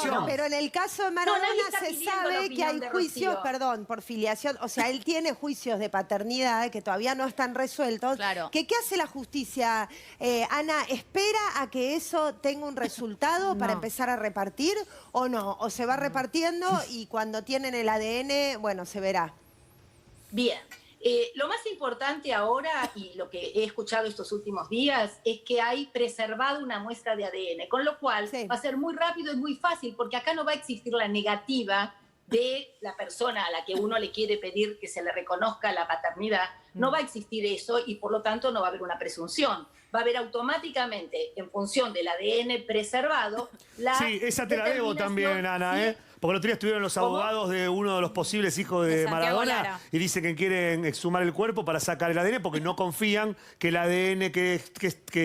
filiación. Pero en el caso de Maradona se pidiendo la sabe que opinión hay de juicios, Rocío. perdón, por filiación. O sea, él tiene juicios de paternidad que todavía no están resueltos. Claro. ¿Qué hace la justicia? Ana, ¿espera a que eso tenga un resultado para empezar a repartir o no? ¿O se va repartiendo y cuando tienen el ADN, bueno, se verá? Bien. Lo más importante ahora, y lo que he escuchado estos últimos días, es que hay preservado una muestra de ADN, con lo cual va a ser muy rápido y muy fácil, porque acá no va a existir la negativa de la persona a la que uno le quiere pedir que se le reconozca la paternidad. No va a existir eso y por lo tanto no va a haber una presunción. Va a haber automáticamente, en función del ADN preservado, la Sí, esa te la debo también, Ana, ¿sí? Porque el otro día estuvieron los abogados de uno de los posibles hijos de Santiago Maradona Lara. y dicen que quieren exhumar el cuerpo para sacar el ADN porque no confían que el ADN que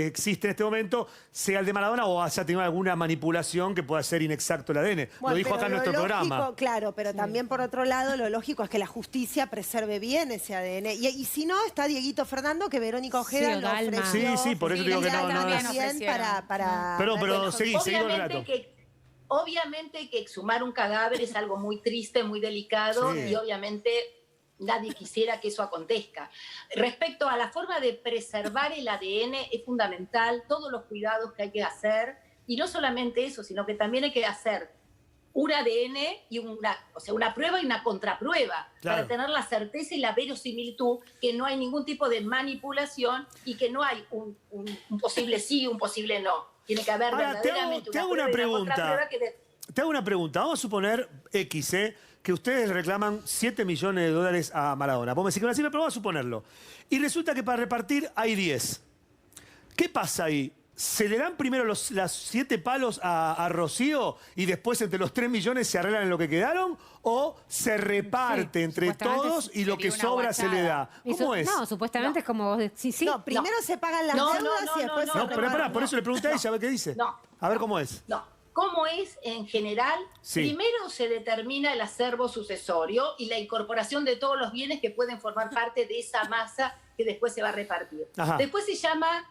existe en este momento sea el de Maradona o haya tenido alguna manipulación que pueda ser inexacto el ADN. Bueno, lo dijo acá en nuestro programa. Claro, pero también por otro lado lo lógico es que la justicia preserve bien ese ADN. Y si no, está Dieguito Fernando, que Verónica Ojeda Sí, lo Dalma. ofreció. Sí, por eso digo que no. También para Pero seguí con el relato. Obviamente que exhumar un cadáver es algo muy triste, muy delicado y obviamente nadie quisiera que eso acontezca. Respecto a la forma de preservar el ADN es fundamental, todos los cuidados que hay que hacer y no solamente eso, sino que también hay que hacer un ADN y una prueba y una contraprueba para tener la certeza y la verosimilitud que no hay ningún tipo de manipulación y que no hay un posible sí y un posible no. Tiene que haber verdaderamente te hago una pregunta. Te hago una pregunta. Vamos a suponer, que ustedes reclaman 7 millones de dólares a Maradona. Vos me decís que una cifra, pero vamos a suponerlo. Y resulta que para repartir hay 10. ¿Qué pasa ahí? ¿Se le dan primero los 7 palos a Rocío y después entre los 3 millones se arreglan en lo que quedaron? ¿O se reparte entre todos y lo que sobra se le da? ¿Cómo es? No, supuestamente es como vos decís. Sí. No, primero se pagan las deudas y después se No, pero pará, por eso le pregunté a ella, a ver qué dice. A ver cómo es. No. ¿Cómo es en general? Sí. Primero se determina el acervo sucesorio y la incorporación de todos los bienes que pueden formar parte de esa masa que después se va a repartir. Ajá. Después se llama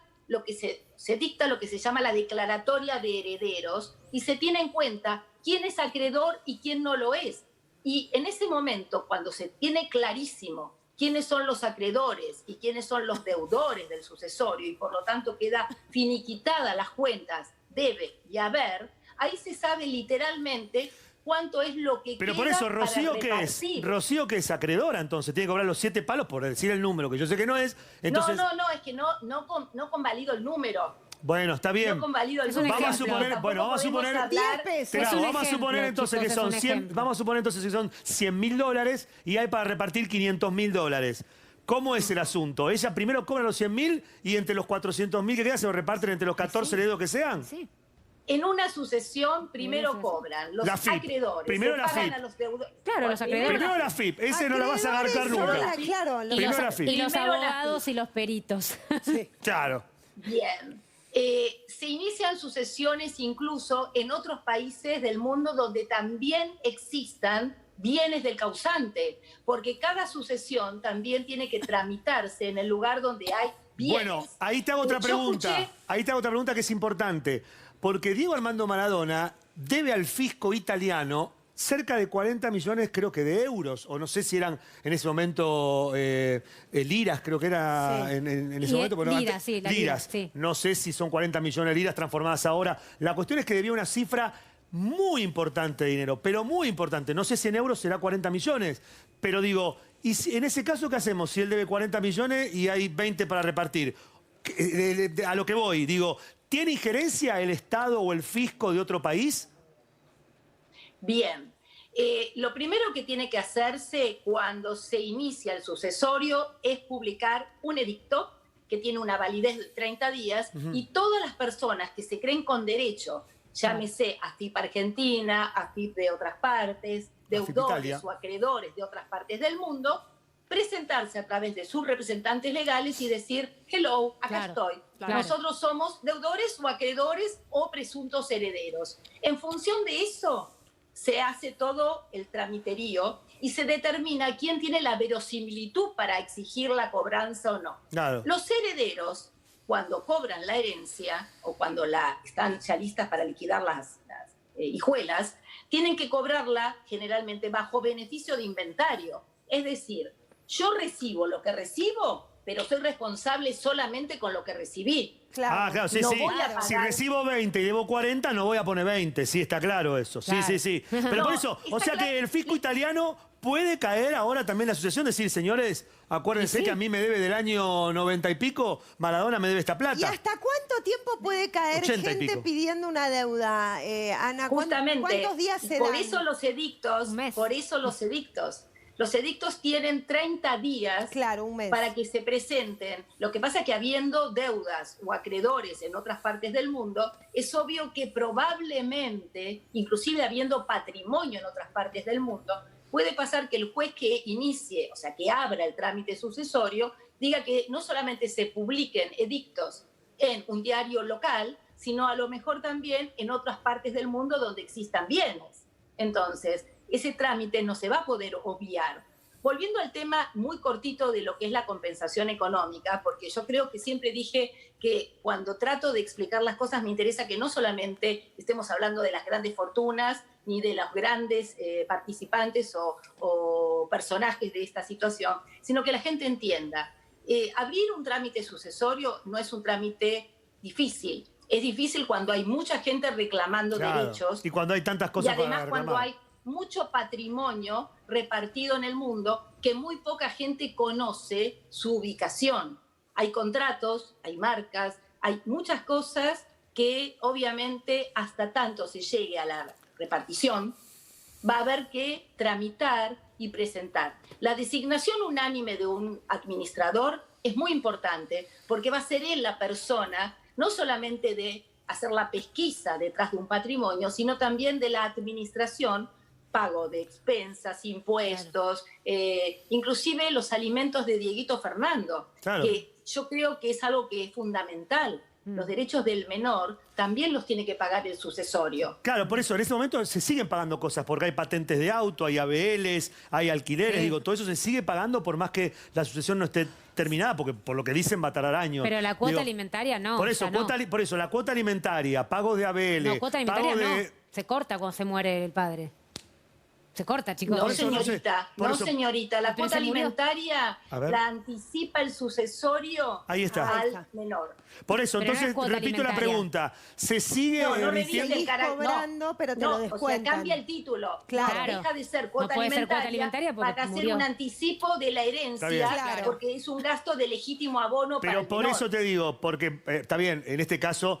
se dicta lo que se llama la declaratoria de herederos y se tiene en cuenta quién es acreedor y quién no lo es. Y en ese momento, cuando se tiene clarísimo quiénes son los acreedores y quiénes son los deudores del sucesorio y por lo tanto queda finiquitada las cuentas, debe y haber, ahí se sabe literalmente cuánto es lo que Pero queda por eso, para Rocío, ¿qué es? repartir. Rocío, que es acreedora, entonces, tiene que cobrar los 7 palos por decir el número, que yo sé que no es. Entonces... No, es que no convalido el número. Bueno, está bien. No convalido el número. Vamos a suponer, bueno, vamos a suponer... 10 pesos. Claro, vamos a ejemplo, suponer entonces chicos, que son es un 100, ejemplo. vamos a suponer entonces que son $100.000 y hay para repartir $500.000. ¿Cómo es el asunto? Ella primero cobra los 100.000 y entre los 400.000 que quedan se lo reparten entre los 14 herederos que sean. Sí. En una sucesión primero cobran los La FIP. acreedores. Primero se la pagan FIP. a los deudores. Claro, los acreedores. Primero la FIP, ese no lo vas a agarcar nunca. Claro, Y Primero la los, FIP. y los Primero la abogados FIP. y los peritos. Claro. Bien. Se inician sucesiones incluso en otros países del mundo donde también existan bienes del causante, porque cada sucesión también tiene que tramitarse en el lugar donde hay bienes. Bueno, ahí te hago otra Yo pregunta. escuché- Ahí te hago otra pregunta que es importante. Porque Diego Armando Maradona debe al fisco italiano cerca de 40 millones, creo que de euros, o no sé si eran en ese momento liras, creo que era Sí. en ese Y momento. pero liras, antes- sí, las liras. liras, sí. No sé si son 40 millones de liras transformadas ahora. La cuestión es que debía una cifra muy importante de dinero, pero muy importante. No sé si en euros será 40 millones, pero digo, ¿y en ese caso qué hacemos? Si él debe 40 millones y hay 20 para repartir. A lo que voy, digo, ¿tiene injerencia el Estado o el fisco de otro país? Bien. Lo primero que tiene que hacerse cuando se inicia el sucesorio es publicar un edicto que tiene una validez de 30 días y todas las personas que se creen con derecho, llámese AFIP Argentina, AFIP de otras partes, deudores Italia. o acreedores de otras partes del mundo, presentarse a través de sus representantes legales y decir, hello, acá Claro, estoy. claro. Nosotros somos deudores o acreedores o presuntos herederos. En función de eso, se hace todo el tramiterío y se determina quién tiene la verosimilitud para exigir la cobranza o no. Claro. Los herederos, cuando cobran la herencia o cuando están ya listas para liquidar hijuelas, tienen que cobrarla generalmente bajo beneficio de inventario. Es decir, yo recibo lo que recibo, pero soy responsable solamente con lo que recibí. Claro. Ah, claro, sí, No sí. voy a pagar. Si recibo 20 y debo 40, no voy a poner 20. Sí, está claro eso. Sí, Claro. sí, sí. Pero No, por eso, o está sea claro. que el fisco italiano puede caer ahora también la asociación, decir, señores, acuérdense que a mí me debe del año 90 y pico, Maradona me debe esta ¿Y plata. hasta cuánto tiempo puede caer 80 y gente pico. pidiendo una deuda, Ana? Justamente, ¿Cuántos días se por dan? eso los edictos, Un mes. por eso los edictos. Los edictos tienen 30 días Claro, un mes. para que se presenten. Lo que pasa es que habiendo deudas o acreedores en otras partes del mundo, es obvio que probablemente, inclusive habiendo patrimonio en otras partes del mundo, puede pasar que el juez que inicie, o sea, que abra el trámite sucesorio, diga que no solamente se publiquen edictos en un diario local, sino a lo mejor también en otras partes del mundo donde existan bienes. Entonces, ese trámite no se va a poder obviar. Volviendo al tema muy cortito de lo que es la compensación económica, porque yo creo que siempre dije que cuando trato de explicar las cosas me interesa que no solamente estemos hablando de las grandes fortunas ni de los grandes participantes o personajes de esta situación, sino que la gente entienda. Abrir un trámite sucesorio no es un trámite difícil. Es difícil cuando hay mucha gente reclamando Claro. derechos. Y cuando hay tantas Y cosas para además reclamar. cuando hay mucho patrimonio repartido en el mundo que muy poca gente conoce su ubicación. Hay contratos, hay marcas, hay muchas cosas que obviamente hasta tanto se llegue a la repartición va a haber que tramitar y presentar. La designación unánime de un administrador es muy importante porque va a ser él la persona no solamente de hacer la pesquisa detrás de un patrimonio, sino también de la administración, pago de expensas, impuestos, inclusive los alimentos de Dieguito Fernando, Claro. que yo creo que es algo que es fundamental. Los derechos del menor también los tiene que pagar el sucesorio. Claro, por eso en este momento se siguen pagando cosas, porque hay patentes de auto, hay ABLs, hay alquileres, Sí. digo, todo eso se sigue pagando por más que la sucesión no esté terminada, porque por lo que dicen va a tardar años. Pero la cuota Digo, alimentaria no. Por o eso, sea, no. por eso, la cuota alimentaria, pagos de ABL, No, cuota alimentaria pago de... no. Se corta cuando se muere el padre. Se corta, chicos. No, Por eso no sé, señorita, por no, eso- señorita. La Pero cuota se murió. alimentaria A ver. la anticipa el sucesorio Ahí está. Ahí al está. menor. Por eso, Pero no es entonces, cuota repito la alimentaria. pregunta, ¿se sigue No, no emitiendo? revise el carácter. cobrando, pero te lo o sea, descuentan. cambia el título. Claro. Deja de ser cuota No puede ser cuota alimentaria alimentaria porque para hacer murió. un anticipo de la Está herencia, bien. Claro. porque es un gasto de legítimo abono para Pero el por menor. eso te digo, porque está bien, en este caso,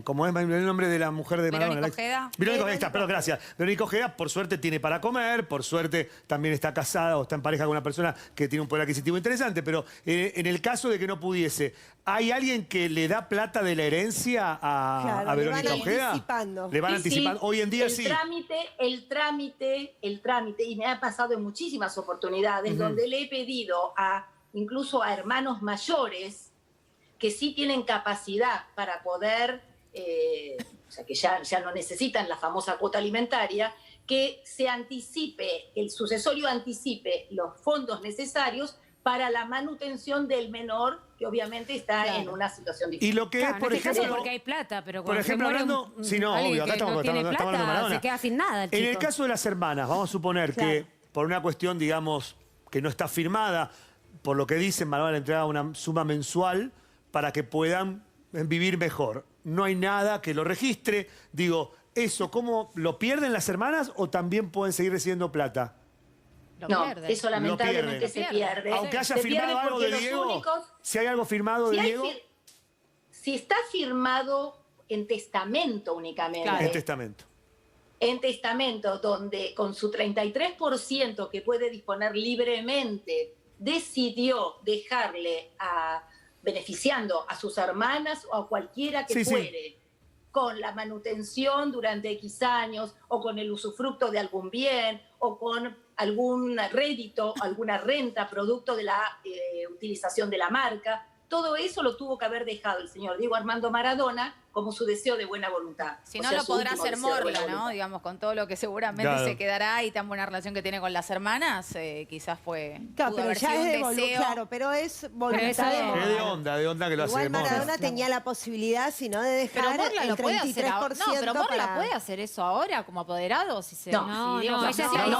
¿cómo es el nombre de la mujer de Maradona? Verónica Ojeda. Verónica Ojeda, está, perdón, gracias. Verónica Ojeda, por suerte, tiene para comer, por suerte también está casada o está en pareja con una persona que tiene un poder adquisitivo interesante, pero en el caso de que no pudiese, ¿hay alguien que le da plata de la herencia a, Claro, a le Verónica van Ojeda? anticipando. Le van Sí, anticipando. sí. Hoy en día el sí. El trámite, y me ha pasado en muchísimas oportunidades, donde le he pedido incluso a hermanos mayores que sí tienen capacidad para poder, o sea, que ya no necesitan la famosa cuota alimentaria, que se anticipe, el sucesorio anticipe los fondos necesarios para la manutención del menor, que obviamente está Claro. en una situación Y difícil. lo que Claro, es, por en este caso ejemplo... porque hay plata, pero por cuando ejemplo, se muere hablando... Sí, no, alguien obvio, acá que estamos no tiene hablando de plata, Maradona. se queda sin nada el chico. En el caso de las hermanas, vamos a suponer Claro. que por una cuestión, digamos, que no está firmada, por lo que dicen, Maradona le entrega una suma mensual para que puedan vivir mejor. No hay nada que lo registre. Digo, ¿eso cómo lo pierden las hermanas o también pueden seguir recibiendo plata? Lo No, pierde. eso lamentablemente Lo se pierde. pierde. Aunque haya Se firmado pierde algo porque de los Diego, únicos- si hay algo firmado de si hay Diego, si está firmado en testamento únicamente, Claro. en testamento. en testamento donde con su 33% que puede disponer libremente decidió dejarle beneficiando a sus hermanas o a cualquiera que Sí, sí. fuere con la manutención durante X años o con el usufructo de algún bien o con algún rédito, alguna renta producto de la utilización de la marca. Todo eso lo tuvo que haber dejado el señor Diego Armando Maradona como su deseo de buena voluntad. Si O no, sea, lo su podrá último hacer deseo de buena Morla, ¿no? voluntad. Digamos, con todo lo que seguramente Claro. se quedará y tan buena relación que tiene con las hermanas, quizás Claro, pudo pero haber ya sido es un de deseo. claro, pero es voluntad eso de es Morla. Es de onda que lo Igual hace Morla. Maradona tenía la posibilidad, si no, de Pero dejar Morla el lo puede hacer 33% ahora. No, pero Morla para... puede hacer eso ahora como apoderado. Si se, No, si Diego no, se ella hace sí- ahí, El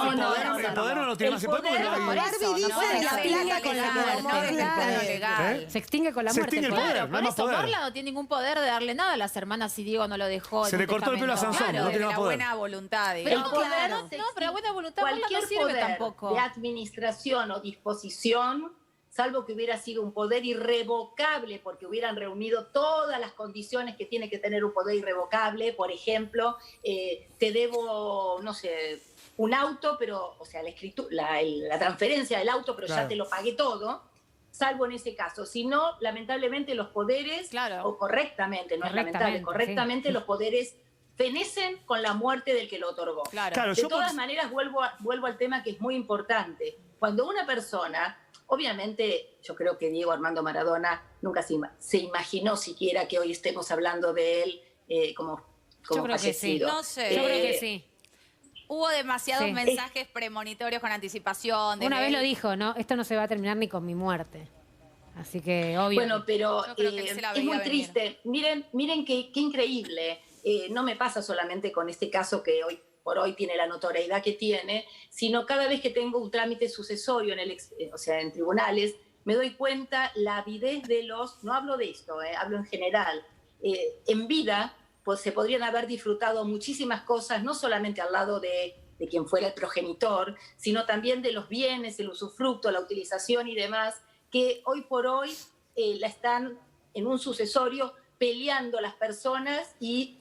poder no lo tiene más. El ¿Por qué? Porque no poder- hay- por eso, Barbie no dice puede de la ser plata legal, con la legal, que no Morla- tiene el plano ¿Eh? legal. Se extingue con la Se muerte. extingue el pues. poder. Claro, no por hay más eso poder. Morla no tiene ningún poder de darle nada a las hermanas si Diego no lo dejó. Se en le un cortó el pelo a testamento. Sansón, Claro, no desde tiene la más poder. buena voluntad, Pero digamos. el poder claro. se No, pero la buena voluntad Morla no cualquier sirve poder tampoco. de administración o disposición, salvo que hubiera sido un poder irrevocable, porque hubieran reunido todas las condiciones que tiene que tener un poder irrevocable. Por ejemplo, te debo, no sé, un auto, pero, o sea, la transferencia del auto, pero Claro. ya te lo pagué todo. Salvo en ese caso. Si no, lamentablemente los poderes, Claro. o correctamente, no es lamentable, Correctamente, correctamente sí. los poderes fenecen con la muerte del que lo otorgó. Claro. Claro, De yo todas por- maneras, vuelvo al tema que es muy importante. Cuando una persona, obviamente, yo creo que Diego Armando Maradona nunca se imaginó siquiera que hoy estemos hablando de él como Yo creo que sí. fallecido. No sé. Yo creo que sí. Hubo demasiados Sí. mensajes premonitorios con anticipación. de Una que vez lo él- dijo, ¿no? Esto no se va a terminar ni con mi muerte. Así que, obvio. Bueno, pero Yo creo que él se la es veía muy venir. triste. Miren qué increíble. No me pasa solamente con este caso que hoy por hoy tiene la notoriedad que tiene, sino cada vez que tengo un trámite sucesorio o sea, en tribunales, me doy cuenta la avidez de no hablo de esto, hablo en general. En vida, pues se podrían haber disfrutado muchísimas cosas, no solamente al lado de quien fuera el progenitor, sino también de los bienes, el usufructo, la utilización y demás, que hoy por hoy la están en un sucesorio peleando las personas, y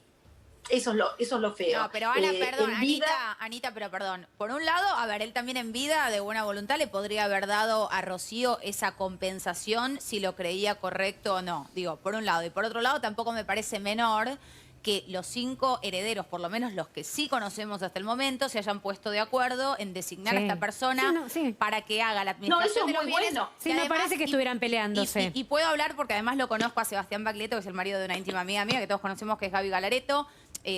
eso es lo feo. No, pero Ana, perdón, en vida- Anita, pero perdón. Por un lado, a ver, él también en vida, de buena voluntad, le podría haber dado a Rocío esa compensación si lo creía correcto o no. Digo, por un lado. Y por otro lado, tampoco me parece menor que los 5 herederos, por lo menos los que sí conocemos hasta el momento, se hayan puesto de acuerdo en designar a Sí. esta persona Sí, no, sí. para que haga la No, administración eso es de los muy bienes. bueno. Sí, Y me además- parece que estuvieran peleándose. Y puedo hablar porque además lo conozco a Sebastián Baglietto, que es el marido de una íntima amiga mía, que todos conocemos, que es Gaby Galareto.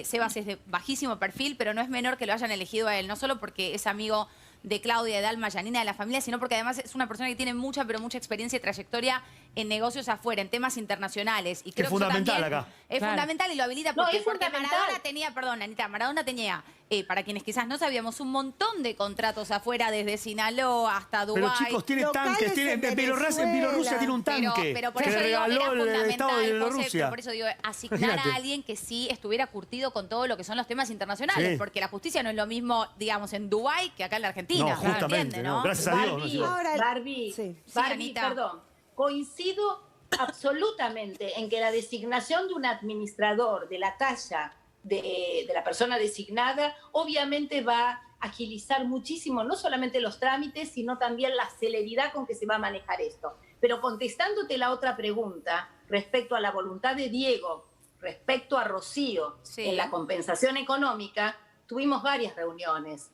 Sebas es de bajísimo perfil, pero no es menor que lo hayan elegido a él, no solo porque es amigo de Claudia, de Dalma, Yanina, de la familia, sino porque además es una persona que tiene mucha, pero mucha experiencia y trayectoria en negocios afuera, en temas internacionales. Y creo que eso fundamental también acá. es Claro. fundamental y lo habilita No, porque, es porque fundamental. Maradona tenía, perdón, Anita, Maradona tenía, para quienes quizás no sabíamos, un montón de contratos afuera, desde Sinaloa hasta Dubái. Pero chicos, tiene Locales tanques, en en Bielorrusia Venezuela. tiene un tanque Pero por que eso le digo, regaló era el Estado de fundamental, José, Bielorrusia. pero por eso digo, asignar Imagínate. a alguien que sí estuviera curtido con todo lo que son los temas internacionales, Sí. porque la justicia no es lo mismo, digamos, en Dubái que acá en la Argentina. No, justamente, ¿entiende, no, gracias a Dios. no Barbie, llegó. Ahora- Barbie, Sí. Sí, Barbie, Anita. perdón, coincido absolutamente en que la designación de un administrador de la talla de la persona designada obviamente va a agilizar muchísimo no solamente los trámites, sino también la celeridad con que se va a manejar esto. Pero contestándote la otra pregunta respecto a la voluntad de Diego, respecto a Rocío, Sí. en la compensación económica, tuvimos varias reuniones.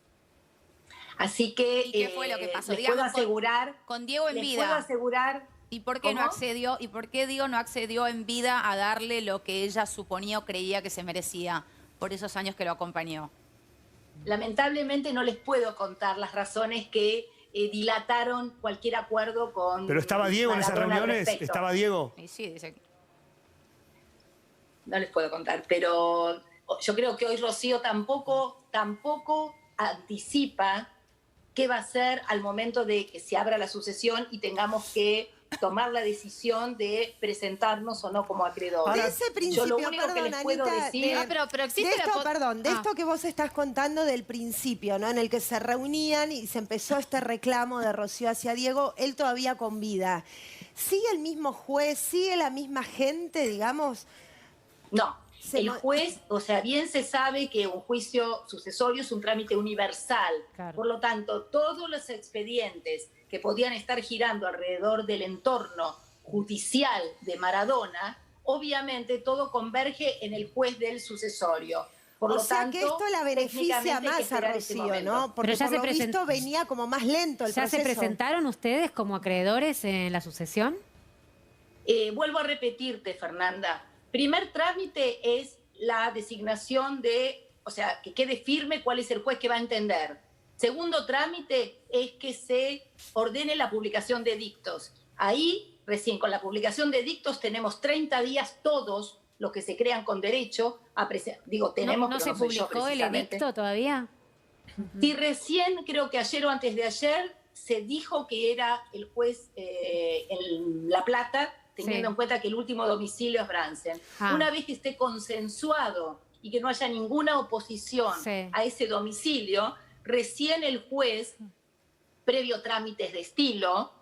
Así que ¿Y qué fue lo que pasó? les Digamos, puedo asegurar, Con Diego en les vida. puedo asegurar. ¿Y por qué no ¿Cómo? accedió? ¿Y por qué Diego no accedió en vida a darle lo que ella suponía o creía que se merecía por esos años que lo acompañó? Lamentablemente no les puedo contar las razones que dilataron cualquier acuerdo con. Pero estaba Diego en esas Maradona al reuniones, respecto. estaba Diego. Y sí, dice. No les puedo contar, pero yo creo que hoy Rocío tampoco anticipa qué va a hacer al momento de que se abra la sucesión y tengamos que tomar la decisión de presentarnos o no como acreedores. De ese principio, Yo lo único que les puedo Anita, decir... pero existe de la esto, po- perdón, de Ah. esto que vos estás contando del principio, ¿no? En el que se reunían y se empezó este reclamo de Rocío hacia Diego, él todavía con vida. ¿Sigue el mismo juez, sigue la misma gente, digamos? No, Se el mo- juez, o sea, bien se sabe que un juicio sucesorio es un trámite universal. Claro. Por lo tanto, todos los expedientes que podían estar girando alrededor del entorno judicial de Maradona, obviamente todo converge en el juez del sucesorio. Por O lo sea tanto, que esto la beneficia técnicamente hay que más a esperar ese Rocío, momento. ¿no? Porque Pero ya por se lo presentó- visto venía como más lento el ¿Ya proceso. se presentaron ustedes como acreedores en la sucesión? Vuelvo a repetirte, Fernanda, primer trámite es la designación de, o sea, que quede firme cuál es el juez que va a entender. Segundo trámite es que se ordene la publicación de edictos. Ahí, recién con la publicación de edictos, tenemos 30 días todos los que se crean con derecho a digo, tenemos, ¿No pero se no soy yo publicó el precisamente. edicto todavía? Y recién, creo que ayer o antes de ayer, se dijo que era el juez en La Plata, teniendo Sí. en cuenta que el último domicilio es Bransen. Ah. Una vez que esté consensuado y que no haya ninguna oposición Sí. a ese domicilio, recién el juez, previo trámites de estilo,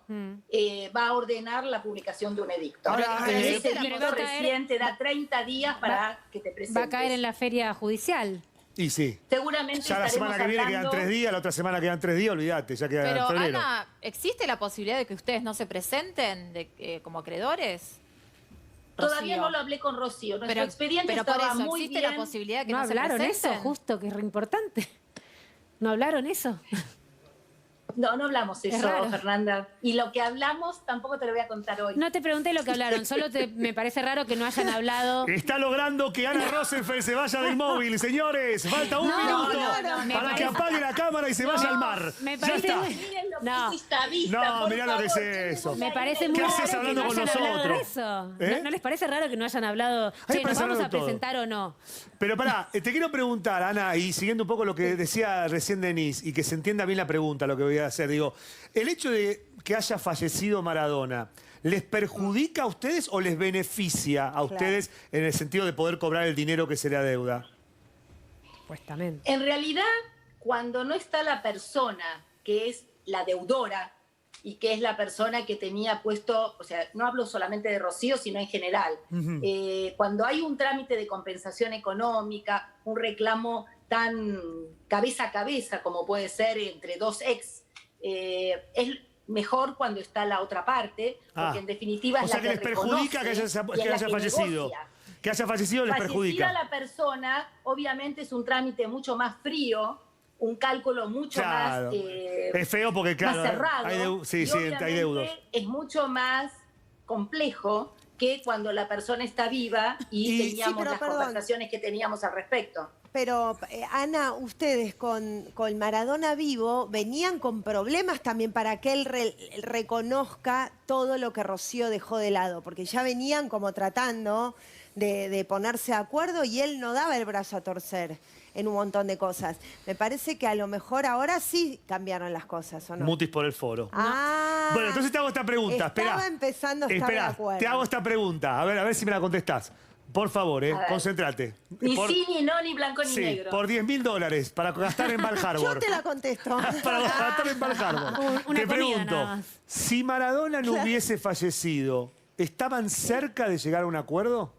va a ordenar la publicación de un edicto. Ahora, ese pero edicto va a caer- recién te da 30 días para que te presentes. Va a caer en la feria judicial. Y sí. Seguramente Ya la semana que viene quedan 3 días, la otra semana quedan 3 días, olvídate, ya queda Pero, en febrero. Ana, ¿existe la posibilidad de que ustedes no se presenten como acreedores? Todavía Rocío. no lo hablé con Rocío. Nuestro Pero expediente por estaba eso, muy ¿existe bien. la posibilidad de que ¿No no, se hablaron presenten? eso? Justo, que es re importante. ¿No hablaron eso? No, no hablamos Es eso, raro. Fernanda. Y lo que hablamos tampoco te lo voy a contar hoy. No te pregunté lo que hablaron, solo me parece raro que no hayan hablado. Está logrando que Ana Rosenfeld se vaya del móvil, señores. Falta un minuto no, para me que parece- apague la cámara y se vaya al mar. me Ya parece está. muy- Miren lo No. que es esta vista, No, por mirá lo que favor. es eso. Me parece muy ¿Qué raro haces que hablando no con hayan hablado de nosotros? eso. ¿Eh? ¿No les parece raro que no hayan hablado? me Che, ¿nos parece vamos raro a todo. presentar o no? Pero pará, te quiero preguntar, Ana, y siguiendo un poco lo que decía recién Denise, y que se entienda bien la pregunta, lo que voy a hacer. Digo, el hecho de que haya fallecido Maradona, ¿les perjudica a ustedes o les beneficia a ustedes en el sentido de poder cobrar el dinero que se le adeuda? Supuestamente. En realidad, cuando no está la persona que es la deudora y que es la persona que tenía puesto, o sea, no hablo solamente de Rocío, sino en general, cuando hay un trámite de compensación económica, un reclamo tan cabeza a cabeza como puede ser entre dos ex, es mejor cuando está la otra parte, porque en definitiva es o sea la que les perjudica que reconoce haya, y es que la haya que fallecido. negocia. Que haya fallecido les Fallecida perjudica. la persona, obviamente es un trámite mucho más frío, un cálculo mucho Claro. más, Es feo porque, claro, más cerrado. sí, y sí, hay obviamente deudos. es mucho más complejo que cuando la persona está viva y Y- teníamos Sí, pero las perdón. conversaciones que teníamos al respecto. Pero, Ana, ustedes con Maradona vivo venían con problemas también para que él reconozca todo lo que Rocío dejó de lado, porque ya venían como tratando de ponerse de acuerdo y él no daba el brazo a torcer en un montón de cosas. Me parece que a lo mejor ahora sí cambiaron las cosas, ¿o no? Mutis por el foro. Ah, Bueno, entonces te hago esta pregunta. estaba Espera. empezando a estar de acuerdo. Te hago esta pregunta. A ver si me la contestás. Por favor, ver. concéntrate. Ni Por- sí, ni no, ni blanco, ni sí, negro. por $10.000 para gastar en Val Yo Harbor. te la contesto. Para gastar en Val Harbor. Una Te comida pregunto, nada más. si Maradona no hubiese fallecido, ¿estaban cerca de llegar a un acuerdo?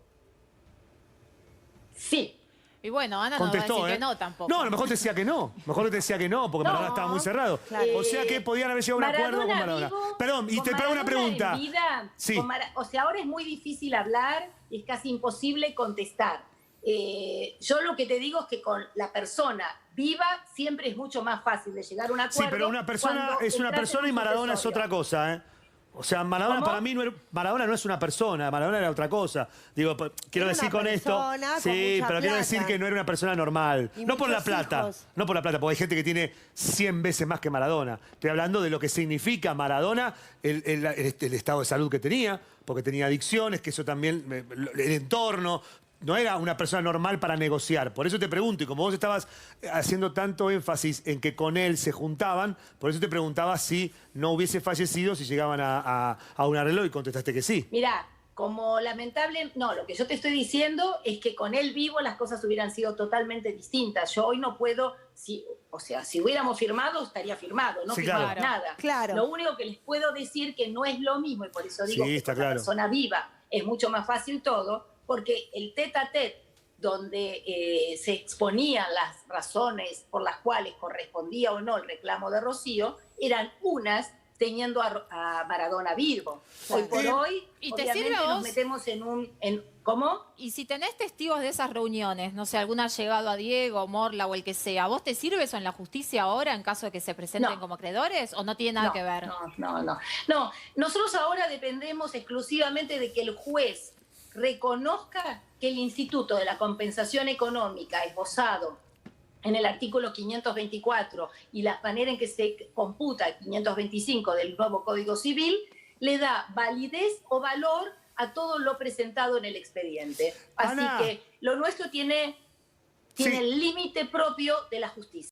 Sí. Y bueno, Ana Contestó, no va a decir ¿eh? que no tampoco. No, a lo mejor te decía que no. Mejor te decía que no, porque No. Maradona estaba muy cerrado. Claro. O sea que podían haber llegado a un acuerdo con Maradona. vivo, Perdón, y con te hago una Maradona pregunta. en vida, Sí. o sea, ahora es muy difícil hablar y es casi imposible contestar. Yo lo que te digo es que con la persona viva siempre es mucho más fácil de llegar a un acuerdo. Sí, pero una persona cuando es una se trata persona de y un Maradona es sucesorio. otra cosa, ¿eh? O sea, Maradona ¿Cómo? para mí Maradona no es una persona, Maradona era otra cosa. Digo, quiero Era decir una con esto, persona con sí, mucha pero quiero plata. decir que no era una persona normal. Y No por la muchos plata, hijos. no por la plata, porque hay gente que tiene 100 veces más que Maradona. Estoy hablando de lo que significa Maradona, el estado de salud que tenía, porque tenía adicciones, que eso también, el entorno. No era una persona normal para negociar. Por eso te pregunto, y como vos estabas haciendo tanto énfasis en que con él se juntaban, por eso te preguntaba si no hubiese fallecido, si llegaban a un arreglo, y contestaste que sí. Mirá, como lamentable, no, lo que yo te estoy diciendo es que con él vivo las cosas hubieran sido totalmente distintas. Yo hoy no puedo, si hubiéramos firmado, estaría firmado, no Sí, firmamos claro. nada. Claro. Lo único que les puedo decir que no es lo mismo, y por eso digo Sí, que está con la claro. persona viva es mucho más fácil todo, porque el tete-a-tete, donde se exponían las razones por las cuales correspondía o no el reclamo de Rocío, eran unas teniendo a Maradona vivo. Hoy por hoy, ¿Y te obviamente sirve a nos vos? metemos ¿cómo? Y si tenés testigos de esas reuniones, no sé, alguna ha llegado a Diego, Morla o el que sea, ¿vos te sirve eso en la justicia ahora en caso de que se presenten No. como acreedores o no tiene nada No, que ver? No, nosotros ahora dependemos exclusivamente de que el juez reconozca que el Instituto de la Compensación Económica esbozado en el artículo 524 y la manera en que se computa el 525 del nuevo Código Civil, le da validez o valor a todo lo presentado en el expediente. Así Ana. que lo nuestro tiene Sí. el límite propio de la justicia.